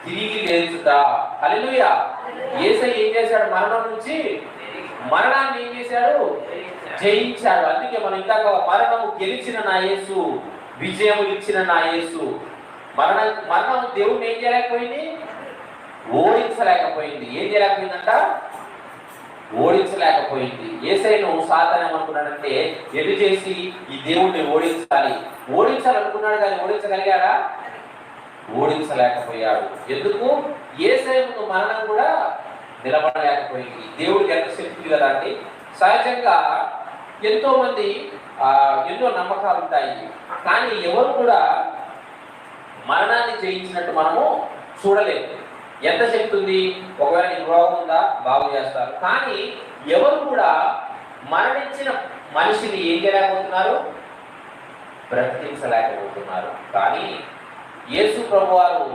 తిరిగి లేచుట. హల్లెలూయా. యేసయ్య ఏం చేశాడు? మరణం నుంచి మరణాన్ని ఏం చేశాడు? జయించాడు. అందుకే మనం ఇందాక మరణము గెలిచిన నా యేసు, విజయము ఇచ్చిన నా యేసు. మరణం దేవుడిని ఏం చేయలేకపోయింది? ఓడించలేకపోయింది. ఏం చేయలేకపోయిందంట? ఓడించలేకపోయింది. యేసయ్యను సాతాను ఏమనుకున్నాడంటే ఎటు చేసి ఈ దేవుడిని ఓడించాలనుకున్నాడు, కానీ ఓడించగలిగాడా? ఓడించలేకపోయాడు. ఎందుకు? యేసయ్య ముందు మరణం కూడా నిలబడలేకపోయింది. దేవుడికి ఎంత శక్తి కదా అండి. సహజంగా ఎంతో మంది ఎన్నో నమ్మకాలు ఉంటాయి, కానీ ఎవరు కూడా మరణాన్ని జయించినట్టు మనము చూడలేము. ఎంత శక్తి ఉంది? ఒకవేళ నీకు రోగం ఉందా, బాగు చేస్తారు. కానీ ఎవరు కూడా మరణించిన మనిషిని ఏం చేయలేకపోతున్నారు? బ్రతికించలేకపోతున్నారు. కానీ యేసు ప్రభువారు